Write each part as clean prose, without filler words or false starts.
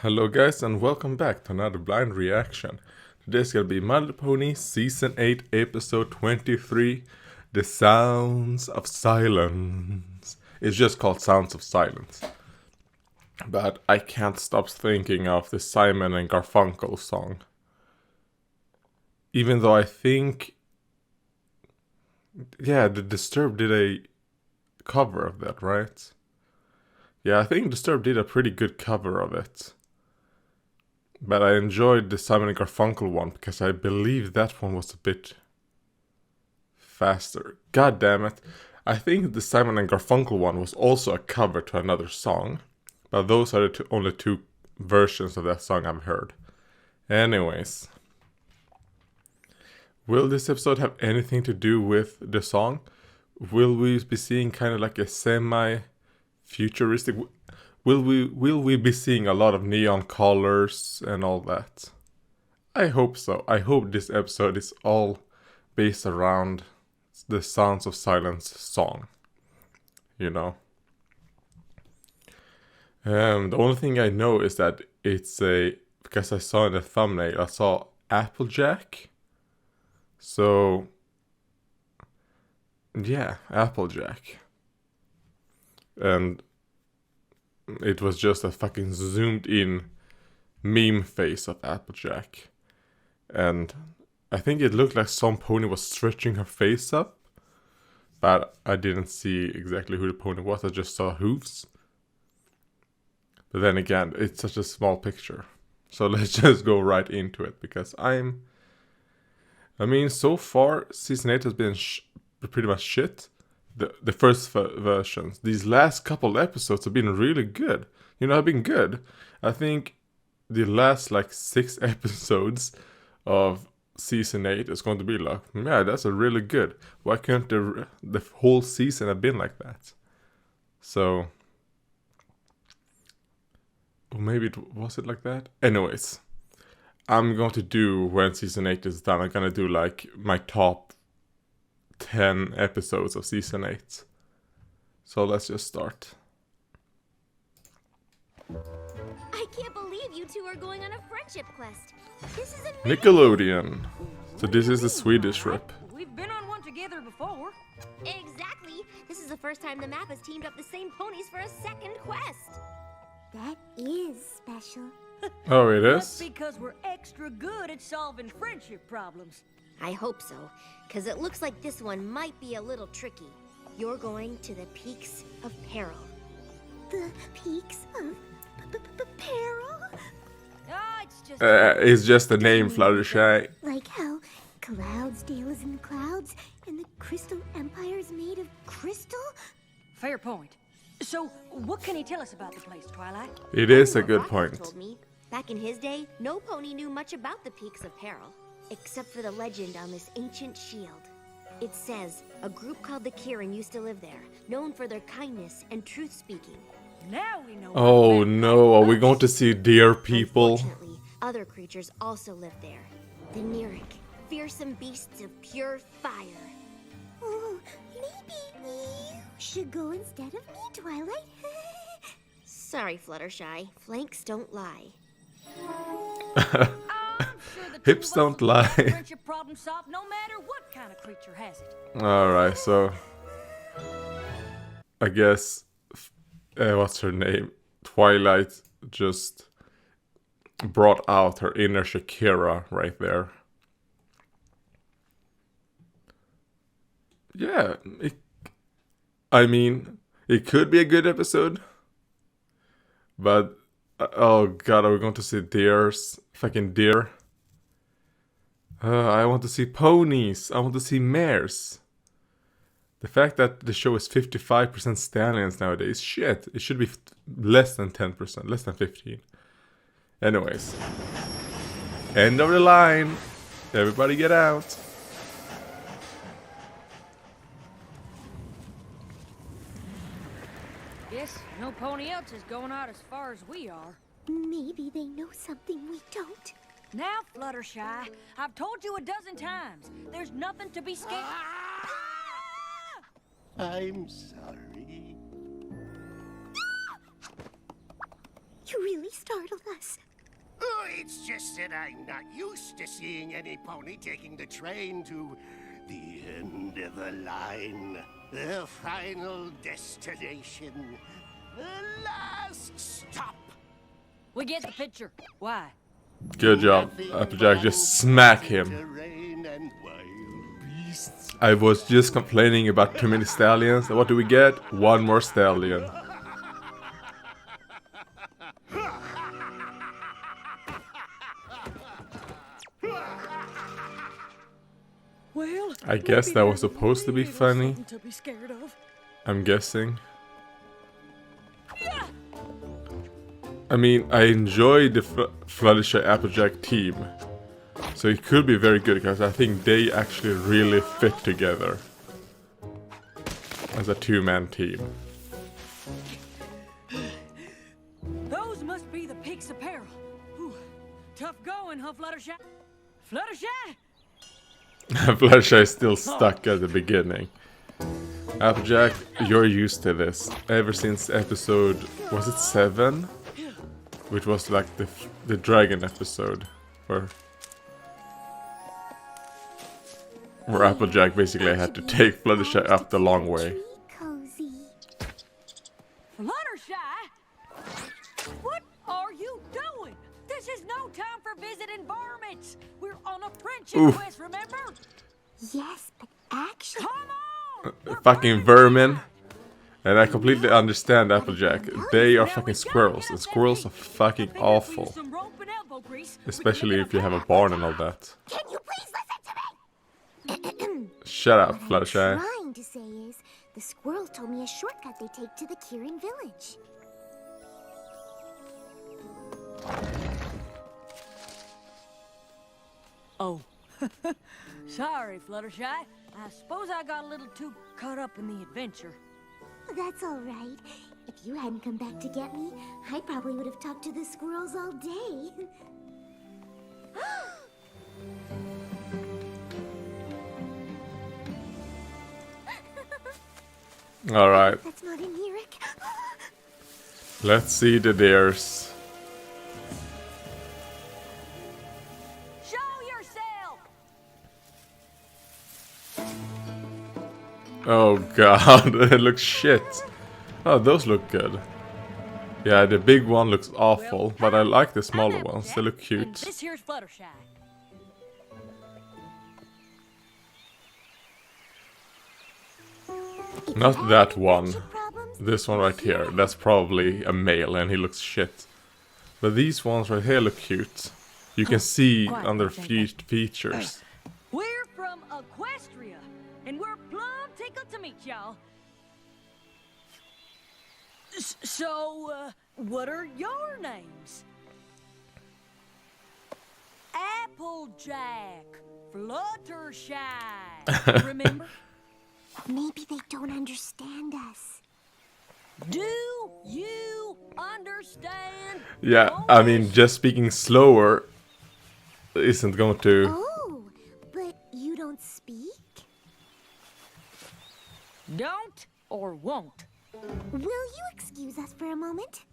Hello guys and welcome back to another blind reaction. Today's gonna be My Little Pony Season 8 Episode 23, The Sounds of Silence. It's just called Sounds of Silence. But I can't stop thinking of the Simon and Garfunkel song. Even though I think... Yeah, the Disturbed did a cover of that, right? Yeah, I think Disturbed did a pretty good cover of it. But I enjoyed the Simon and Garfunkel one because I believe that one was a bit faster. God damn it. I think the Simon and Garfunkel one was also a cover to another song. But those are the only two versions of that song I've heard. Anyways. Will this episode have anything to do with the song? Will we be seeing kind of like a semi-futuristic... Will we be seeing a lot of neon colors and all that? I hope so. I hope this episode is all based around the Sounds of Silence song. You know. The only thing I know is that it's because I saw in the thumbnail, I saw Applejack. So yeah, Applejack. And it was just a fucking zoomed in meme face of Applejack. And I think it looked like some pony was stretching her face up. But I didn't see exactly who the pony was, I just saw hooves. But then again, it's such a small picture. So let's just go right into it, because I mean, so far, Season 8 has been pretty much shit. The first versions. These last couple episodes have been really good. You know, have been good. I think the last like 6 episodes of Season 8 is going to be like, yeah, that's a really good. Why can't the whole season have been like that? So, or maybe was it like that? Anyways, I'm going to do, when Season 8 is done, I'm going to do like my top 10 episodes of Season 8. So let's just start. I can't believe you two are going on a friendship quest. This is amazing. Nickelodeon. So this is the Swedish rip. We've been on one together before. Exactly. This is the first time the map has teamed up the same ponies for a second quest. That is special. Oh, it That's is? because we're extra good at solving friendship problems. I hope so, because it looks like this one might be a little tricky. You're going to the Peaks of Peril. The peaks of Peril? Ah, it's just It's just the name, Fluttershy. Like how Cloudsdale is in the clouds and the Crystal Empire is made of crystal? fair point. So, what can you tell us about the place, Twilight? It is a What good Rocket point. told me, back in his day, no pony knew much about the Peaks of Peril, except for the legend on this ancient shield. It says a group called the Kirin used to live there, known for their kindness and truth-speaking. Now we know. Oh what no, are we going to see deer people? Unfortunately, other creatures also live there. The Neric, fearsome beasts of pure fire. Oh, maybe you should go instead of me, Twilight. Sorry, Fluttershy. Flanks don't lie. I'm sure the two Hips of us don't will lie. get friendship problem solved no matter what kind of creature has it. Alright, so I guess what's her name? Twilight just brought out her inner Shakira right there. Yeah, I mean, it could be a good episode, but oh god, are we going to see deers? Fucking deer. I want to see ponies. I want to see mares. The fact that the show is 55% stallions nowadays, shit, it should be less than 10%, less than 15. Anyways, end of the line. Everybody get out. Yes, no pony else is going out as far as we are. Maybe they know something we don't. Now, Fluttershy, I've told you a dozen times. There's nothing to be scared. I'm sorry. You really startled us. Oh, it's just that I'm not used to seeing any pony taking the train to the end of the line. The final destination. The last stop. We get the picture. Why? Good job, Applejack. Just smack him. Terrain and wild beasts. I was just complaining about too many stallions. And what do we get? One more stallion. Well, I guess that was supposed to be funny. to be scared of. I'm guessing. I mean, I enjoy the Fluttershy Applejack team. So it could be very good because I think they actually really fit together as a two-man team. Those must be the peaks of Peril. Whew. Tough going, huh, Fluttershy? Fluttershy? Fluttershy is still stuck at the beginning. Applejack, you're used to this. Ever since episode, was it 7? Which was like the dragon episode. Where Applejack basically had to take Fluttershy up the long way. Cozy. Fluttershy? What are you doing? This is no time for visiting varmints. We're on a friendship Oof. quest, remember? Yes, but actually, Come on! Fucking vermin. And I completely understand Applejack. They are fucking squirrels, and squirrels are fucking awful. Especially if you have a barn and all that. can you please listen to me? Shut up, What I'm Fluttershy. trying to say is, the squirrels told me a shortcut they take to the Kieran village. Oh. Sorry, Fluttershy. I suppose I got a little too caught up in the adventure. That's all right. If you hadn't come back to get me, I probably would have talked to the squirrels all day. Alright, That's not an Eric. let's see the deers. Show yourself! Oh god, it looks shit. Oh, those look good. Yeah, the big one looks awful, but I like the smaller I'm ones. Applejack, They look and cute. this here's Fluttershy. Not that one. Friendship problems? This one right here. That's probably a male and he looks shit. But these ones right here look cute. You can see quiet, on their Applejack. features. We're from Equestria, and we're plumb tickled to meet y'all. So, what are your names? Applejack, Fluttershy. Remember? Maybe they don't understand us. Do you understand? Yeah, I mean, just speaking slower isn't going to... Oh, but you don't speak? Don't or won't? Will you excuse us for a moment?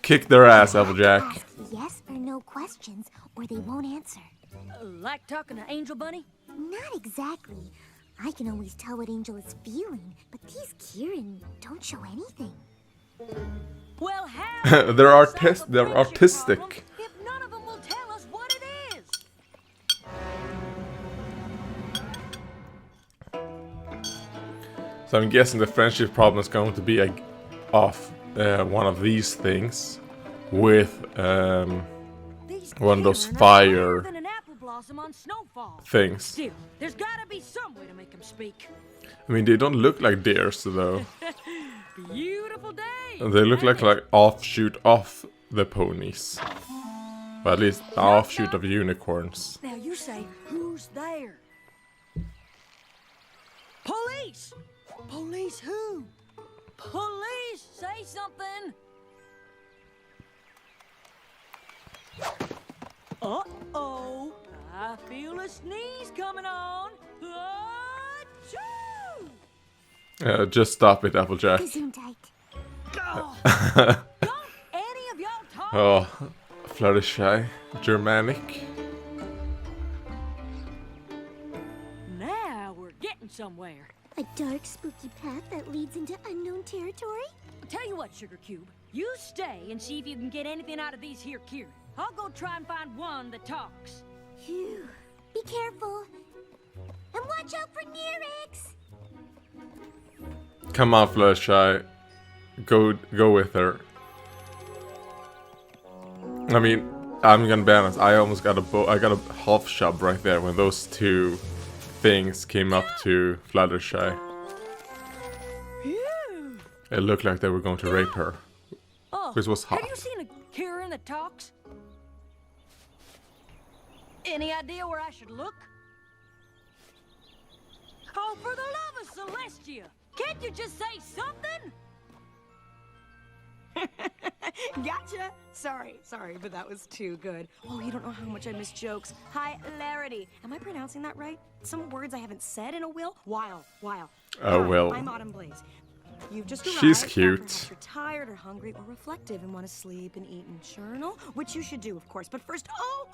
Kick their ass, Applejack. Ask yes or no questions, or they won't answer. Like talking to Angel Bunny? Not exactly. I can always tell what Angel is feeling, but these Kieran don't show anything. Well, how They're do we solve a they're friendship autistic. problem if none of them will tell us what it is? So I'm guessing the friendship problem is going to be one of these things with These one of those Kieran are fire smaller than an apple blossom on snowfall. things. Still, there's gotta be some way to make them speak. I mean, they don't look like deers though. Beautiful day. They look like offshoot of the ponies. Or at least the offshoot of unicorns. Now you say, who's there? Police! Police who? Police! Say something! Uh-oh! I feel a sneeze coming on! Achoo! Just stop it, Applejack. Gesundheit. Oh, don't Oh, Fluttershy, Germanic. Now we're getting somewhere. A dark, spooky path that leads into unknown territory? I'll tell you what, Sugar Cube. You stay and see if you can get anything out of these here Kieran. I'll go try and find one that talks. Phew. Be careful. And watch out for Nerix! Come on, Fluttershy. Go with her. I mean, I'm gonna be honest, I almost got I got a half shove right there when those two things came up to Fluttershy. Phew. It looked like they were going to rape her, Oh, which was hot. have you seen a Kieran that talks? Any idea where I should look? Oh, for the love of Celestia! Can't you just say something? Gotcha! Sorry, but that was too good. Oh, you don't know how much I miss jokes. Hilarity. Am I pronouncing that right? Some words I haven't said in a while. Will. I'm Autumn Blaze. You've just arrived. She's and cute. perhaps you're tired or hungry or reflective and want to sleep and eat and journal, which you should do, of course. But first, oh,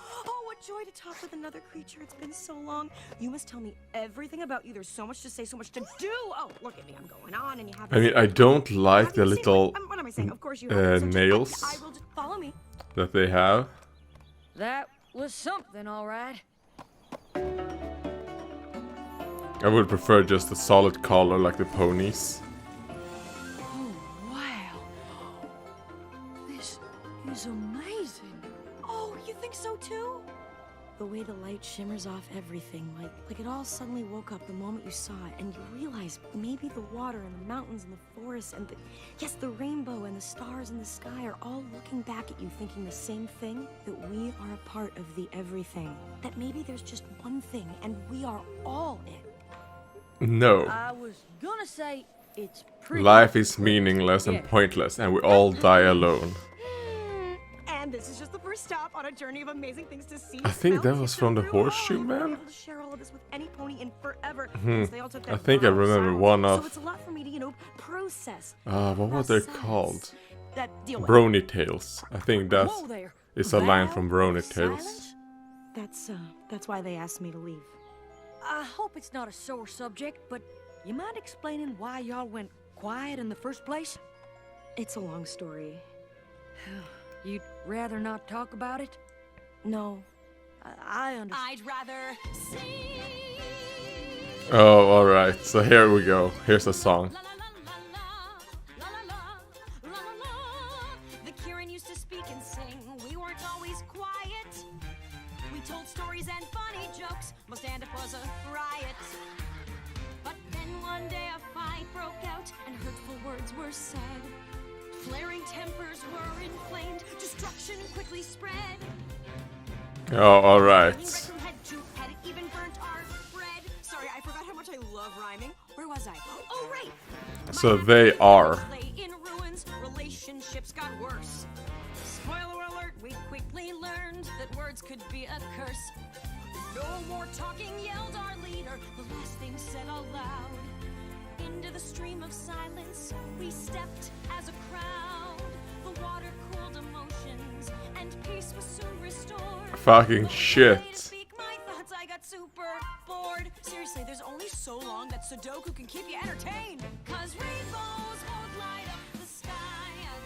what joy to talk with another creature. It's been so long. You must tell me everything about you. There's so much to say, so much to do. Oh, look at me. I'm going on, and you have. I mean, I don't like the Have you seen, little what am I saying? Of course you have. So just- nails I will just follow me. that they have. That was something, all right. I would prefer just a solid collar like the ponies. Oh, wow. This is amazing. Oh, you think so too? The way the light shimmers off everything, like it all suddenly woke up the moment you saw it, and you realize maybe the water and the mountains and the forests and the rainbow and the stars in the sky are all looking back at you thinking the same thing, that we are a part of the everything. That maybe there's just one thing and we are all it. No. I was gonna say it's pretty. Life is meaningless and pointless, and we all die alone. And this is just the first stop on a journey of amazing things to see. I think smell, that was taste, from and the brew. Horseshoe Oh, Man? I'll be able to share all of this with any pony in forever. Since they all took their I think I vow of remember silence. one So of- it's a lot for me to, process. What were they Process called? That deal with. Brony Tales. I think that's Whoa there. it's a line Vow from Brony of Tales. silence? That's why they asked me to leave. I hope it's not a sore subject, but you mind explaining why y'all went quiet in the first place? It's a long story. You'd rather not talk about it? No. I understand. I'd rather see. Oh, alright. So here we go. Here's a song. The Kieran used to speak and sing. We weren't always quiet. We told stories and funny jokes. Most stand up was a riot. But then one day a fight broke out and hurtful words were said. Flaring tempers were inflamed. Destruction quickly spread. Oh, alright. From head to head, it even burnt our bread. Sorry, I forgot how much I love rhyming. Where was I? Oh, right. So they are. Lay in ruins, relationships got worse. Spoiler alert, we quickly learned that words could be a curse. No more talking, yelled our leader, the last thing said aloud. Into the stream of silence, we stepped as a crowd. The water cooled emotions, and peace was soon restored. Fucking shit. Speak my thoughts, I got super bored. Seriously, there's only so long that Sudoku can keep you entertained. Cause rainbows won't light up the sky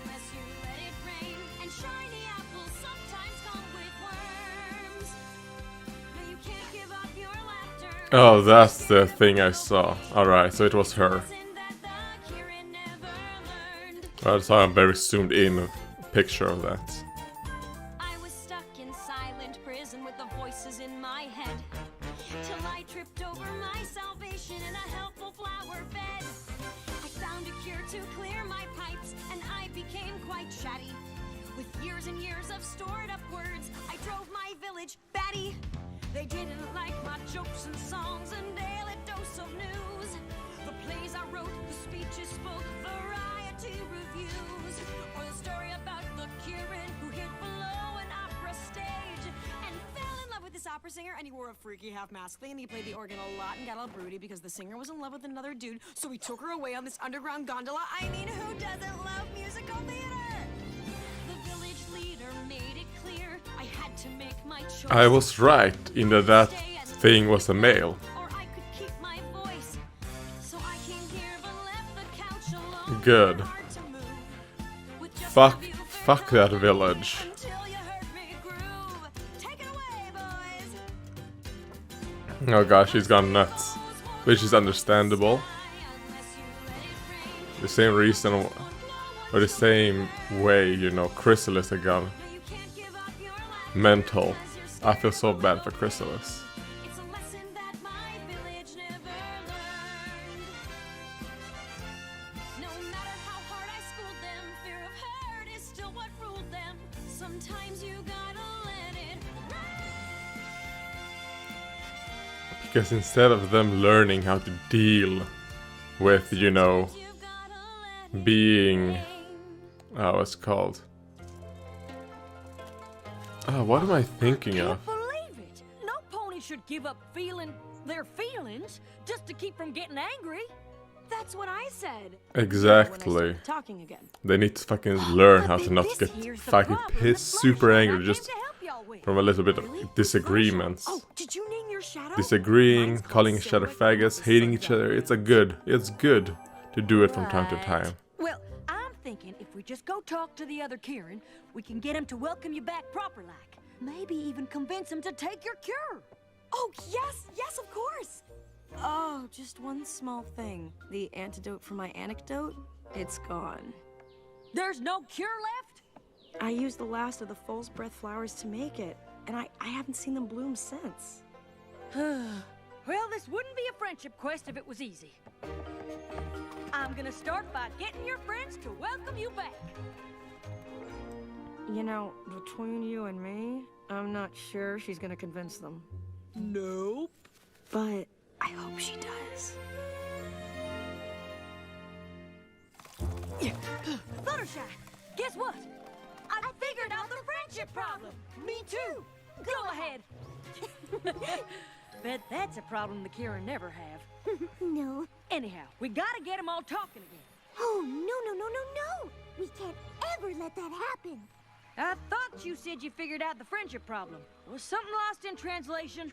unless you let it rain. And shiny apples sometimes come with worms. No, you can't give up your laughter. Oh, that's the thing I saw. Alright, so it was her. I saw a very zoomed in picture of that. I was stuck in silent prison with the voices in my head. Till I tripped over my salvation in a helpful flower bed. I found a cure to clear my pipes, and I became quite chatty. With years and years of stored up words, I drove my village batty. They didn't like my jokes and songs and daily dose of news. The plays I wrote, the speeches spoke, variety reviews. Or the story about the Kieran who hid below an opera stage and fell in love with this opera singer, and he wore a freaky half-mask thing, and he played the organ a lot and got all broody because the singer was in love with another dude, so he took her away on this underground gondola. I mean, who doesn't love musical theater? The village leader to make my choice. I was right in that thing was a male. Or I could keep my voice. So I came here but left the couch alone. Good. Hard to move. With just Fuck, a few fuck that village. until you heard me groove. Take it away, boys. Oh gosh, she's gone nuts. Which is understandable. Unless you let it rain. The same reason, or the same way, you know, Chrysalis had gone You can't give up your life. mental. I feel so bad for Chrysalis. It's a lesson that my village never learned. No matter how hard I schooled them, fear of hurt is still what ruled them. Sometimes you gotta let it Because instead of them learning how to deal with, you know, you gotta let it being, what's it called? What am I thinking of? Can't believe it. No pony should give up feeling their feelings just to keep from getting angry. That's what I said. Exactly. Talking again. They need to fucking learn how to not get fucking pissed, super angry, just from a little bit of disagreements. Oh, did you name your shadow? Disagreeing, Mine's called calling each other Silhouette faggots, with hating the each other. sunflower. It's good to do it from time to time. Well, I'm thinking if we just go talk to the other Kieran, we can get him to welcome you back proper like. Maybe even convince him to take your cure. Oh, yes, of course. Oh, just one small thing. The antidote for my anecdote, it's gone. There's no cure left? I used the last of the false breath flowers to make it, and I haven't seen them bloom since. Well, this wouldn't be a friendship quest if it was easy. I'm gonna start by getting your friends to welcome you back. You know, between you and me, I'm not sure she's gonna convince them. Nope. But I hope she does. Fluttershy, guess what? I figured out the friendship problem. Me too. Go ahead. Bet that's a problem the Kieran never have. No. Anyhow, we gotta get them all talking again. Oh, no. We can't ever let that happen. I thought you said you figured out the friendship problem. Was something lost in translation?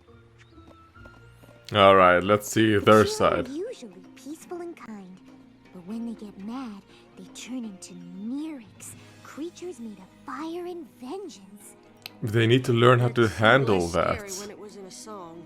Alright, let's see their Kieran side. are usually peaceful and kind, but when they get mad, they turn into Nyrics, creatures made of fire and vengeance. They need to learn how to handle Less scary that. when it was in a song.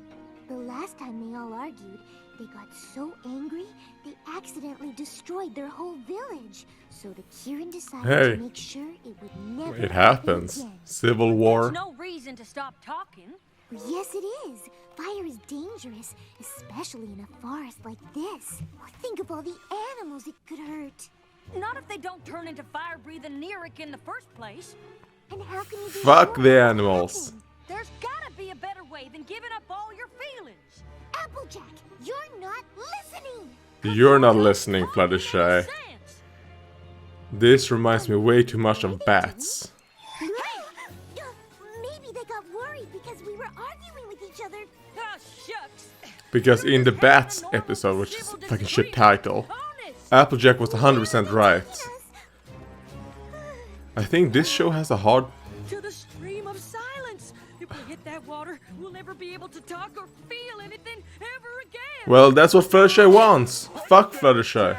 The last time they all argued, they got so angry, they accidentally destroyed their whole village. So the Kieran decided Hey. to make sure it would never It happen happens. again. Civil War. There's no reason to stop talking. Yes, it is. Fire is dangerous, especially in a forest like this. Think of all the animals it could hurt. Not if they don't turn into fire-breathing Nyric in the first place. And how can you be Fuck sure the it won't animals. happen? There's gotta be a better way than giving up all your feelings. Applejack, you're not listening. You're not listening, Fluttershy. Sense. This reminds me way too much of bats. Maybe they got worried because we were arguing with each other. Oh, shucks. Because in the Bats episode, which is a fucking shit title, Applejack was 100% right. I think this show has a hard... To the stream of silence. If we hit that water, we'll never be able to talk or feel anything ever again. Well, that's what Fluttershy wants. Fuck Fluttershy.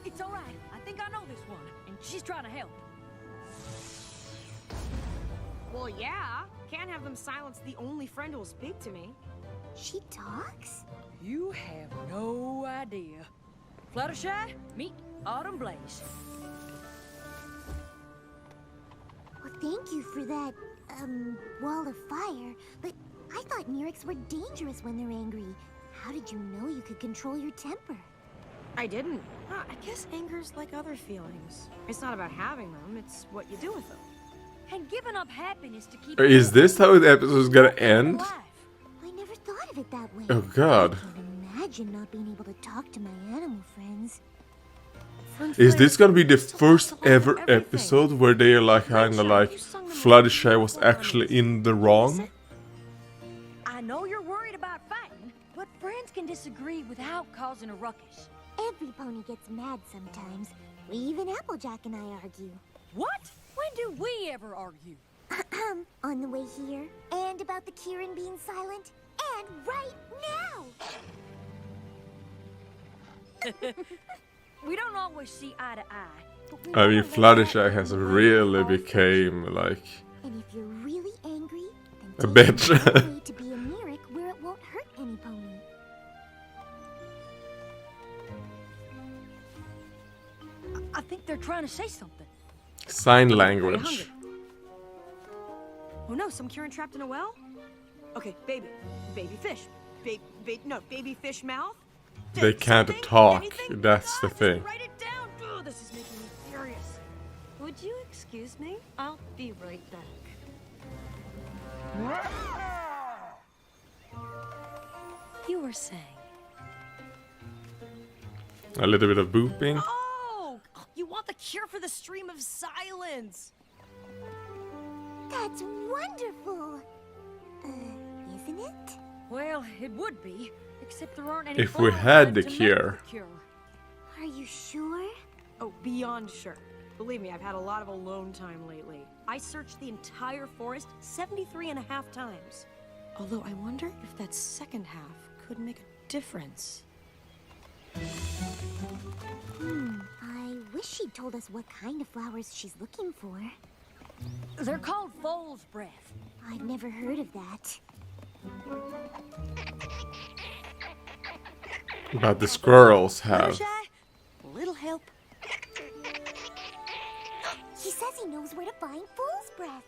It's all right. I think I know this one, and she's trying to help. Well, yeah. Can't have them silence the only friend who'll speak to me. She talks? You have no idea. Fluttershy, meet Autumn Blaze. Well, thank you for that, wall of fire. But I thought Nyrics were dangerous when they're angry. How did you know you could control your temper? I didn't. I guess anger's like other feelings. It's not about having them, it's what you do with them. And giving up happiness to keep... Is this how the episode is gonna end? alive. I never thought of it that way. Oh god. I can't imagine not being able to talk to my animal friends. Is this gonna be the first ever episode where they are like kinda like Fluttershy was actually in the wrong? I know you're worried about fighting, but friends can disagree without causing a ruckus. Every pony gets mad sometimes. Even Applejack and I argue. What? When do we ever argue? On the way here, and about the Kieran being silent, and right now! We don't always see eye to eye. But we I mean, never let Fluttershy that has ruin really our became like And if you're really angry, then a take bitch. it away to be a Myrick where it won't hurt any pony. I think they're trying to say something. sign Very language. hungry. Oh no, some Kieran trapped in a well? Okay, baby fish. Baby fish mouth? They can't Something? talk. Anything? That's the Just thing. write it down. Ugh, this is making me furious. Would you excuse me? I'll be right back. You were saying. A little bit of booping. Oh, you want the cure for the stream of silence? That's wonderful! Isn't it? Well, it would be, except there aren't any If we flowers had left the to make cure. the cure. Are you sure? Oh, beyond sure. Believe me, I've had a lot of alone time lately. I searched the entire forest 73.5 times. Although I wonder if that second half could make a difference. I wish she'd told us what kind of flowers she's looking for. They're called foal's breath. I've never heard of that. But the squirrels have. Fluttershy, a little help. He says he knows where to find fool's breath.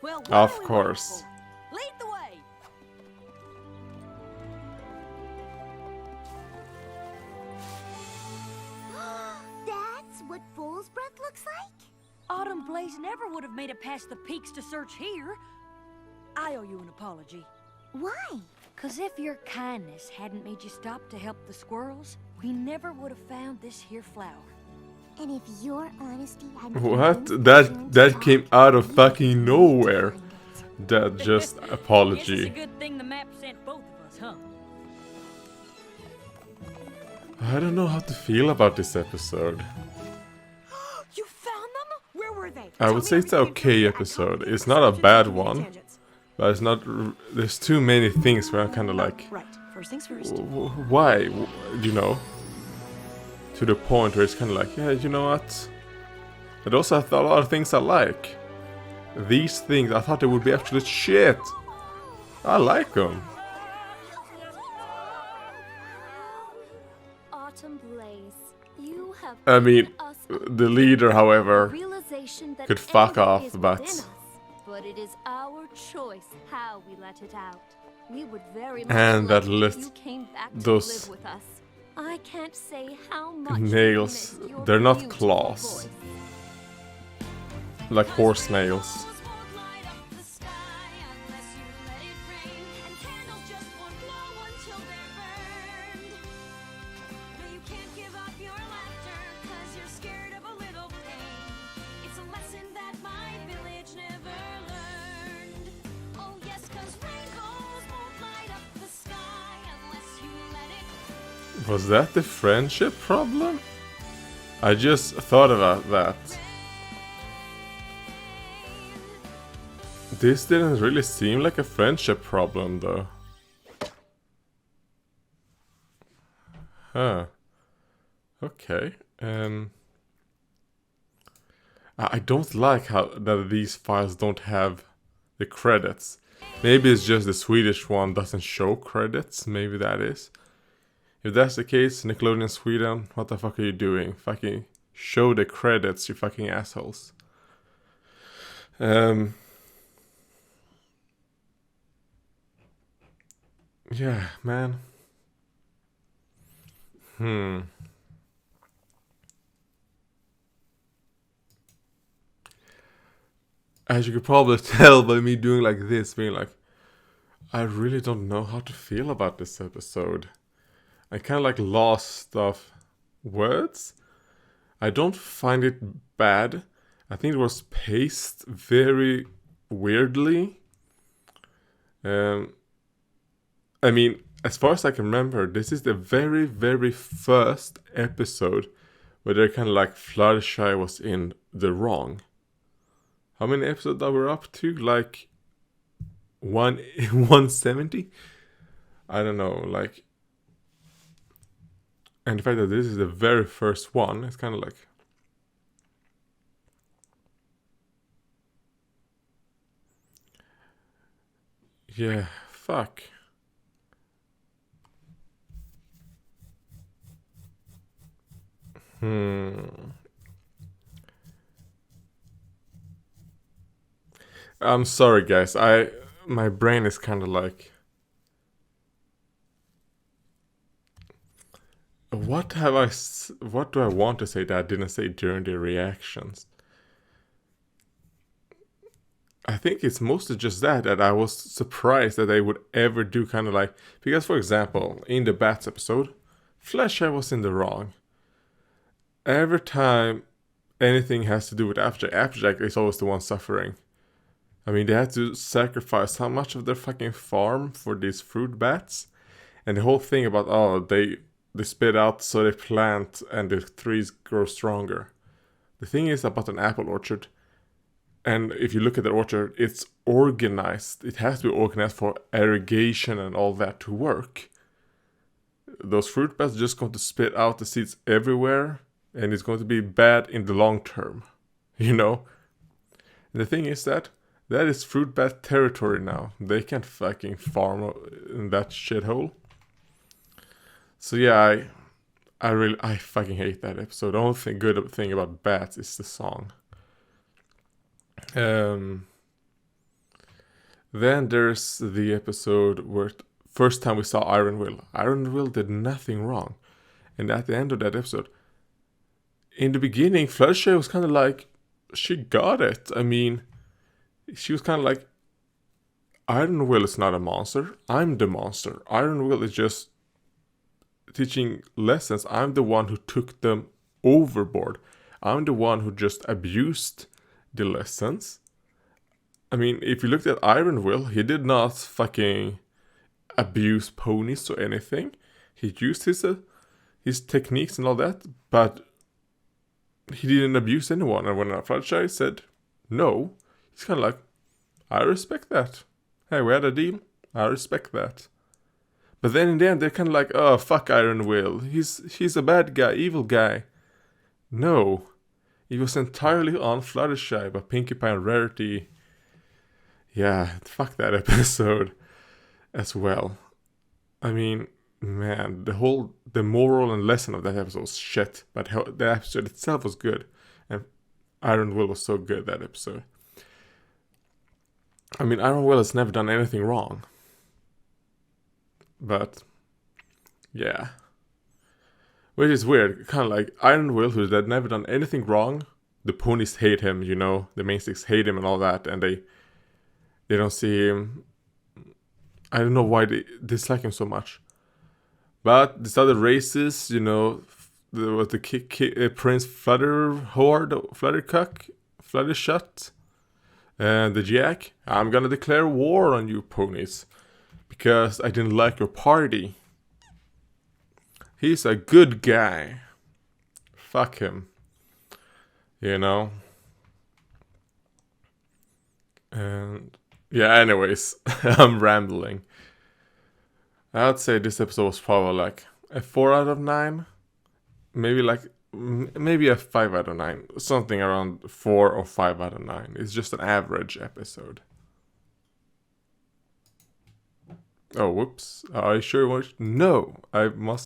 Well, what Of are we course. waiting for? Lead the way. That's what fool's breath looks like? Autumn Blaze never would have made it past the peaks to search here. I owe you an apology. Why? 'Cause if your kindness hadn't made you stop to help the squirrels, we never would have found this here flower. And if your honesty hadn't What? convinced That Kieran to that talk, came out of we fucking couldn't nowhere. find it. That just Guess it's a apology. good thing the map sent both of us, huh? I don't know how to feel about this episode. You found them? Where were they? I Tell would me say it's an everything okay you episode. told me. It's not a Just bad too many one. tangents. But it's not. There's too many things where I'm kind of like, Right. First things first. Why? You know? To the point where it's kind of like, yeah, you know what? But also, I thought a lot of things I like. These things, I thought they would be absolute shit. I like them. Autumn Blaze, you have I mean, given us the leader, the however, realization that could fuck anger off, is but- within us, but it is our choice how we let it out. We would very much And that love list- if you came back to those live with us. I can't say how much we nails, miss your they're not beautiful claws. voice. like horse nails. Was that the friendship problem? I just thought about that. This didn't really seem like a friendship problem though. Huh. Okay. I don't like how that these files don't have the credits. Maybe it's just the Swedish one doesn't show credits. Maybe that is. If that's the case, Nickelodeon Sweden, what the fuck are you doing? Fucking show the credits, you fucking assholes. Yeah, man. As you could probably tell by me doing like this, being like, I really don't know how to feel about this episode. I kind of like lost of words. I don't find it bad. I think it was paced very weirdly. I mean, as far as I can remember, this is the very, very first episode where they're kind of like Fluttershy was in the wrong. How many episodes are we up to? Like 170? I don't know, like... And the fact that this is the very first one, it's kind of like... Yeah, fuck. I'm sorry, guys. My brain is kind of like... What do I want to say that I didn't say during the reactions? I think it's mostly just that I was surprised that they would ever do kind of like... Because, for example, in the Bats episode, Fluttershy was in the wrong. Every time anything has to do with Applejack is always the one suffering. I mean, they had to sacrifice how much of their fucking farm for these fruit bats? And the whole thing about, oh, they spit out so they plant and the trees grow stronger. The thing is about an apple orchard, and if you look at the orchard, it's organized. It has to be organized for irrigation and all that to work. Those fruit bats are just going to spit out the seeds everywhere, and it's going to be bad in the long term. You know? And the thing is that is fruit bat territory now. They can't fucking farm in that shithole. So yeah, I fucking hate that episode. The only good thing about bats is the song. Then there's the episode where first time we saw Iron Will. Iron Will did nothing wrong. And at the end of that episode, in the beginning, Fluttershy was kind of like, she got it. I mean, she was kind of like, Iron Will is not a monster. I'm the monster. Iron Will is just teaching lessons. I'm the one who took them overboard. I'm the one who just abused the lessons. I mean, if you looked at Iron Will, he did not fucking abuse ponies or anything. He used his techniques and all that, but he didn't abuse anyone. And when Fluttershy said no, he's kind of like, I respect that. Hey, we had a deal. I respect that. But then in the end, they're kind of like, oh, fuck Iron Will. He's a bad guy, evil guy. No. It was entirely on Fluttershy by Pinkie Pie and Rarity. Yeah, fuck that episode as well. I mean, man, the moral and lesson of that episode was shit. But the episode itself was good. And Iron Will was so good, that episode. I mean, Iron Will has never done anything wrong. But, yeah. Which is weird. Kind of like Iron Will, who had never done anything wrong. The ponies hate him, you know. The main six hate him and all that. And they don't see him. I don't know why they dislike him so much. But these other races, you know, the Prince Fluttercuck, Fluttershy, and the Jack. I'm gonna declare war on you ponies. Because I didn't like your party. He's a good guy. Fuck him. You know? And yeah, anyways, I'm rambling. I would say this episode was probably like a 4 out of 9. Maybe a 5 out of 9. Something around 4 or 5 out of 9. It's just an average episode. Oh, whoops. Are you sure you watched? No, I must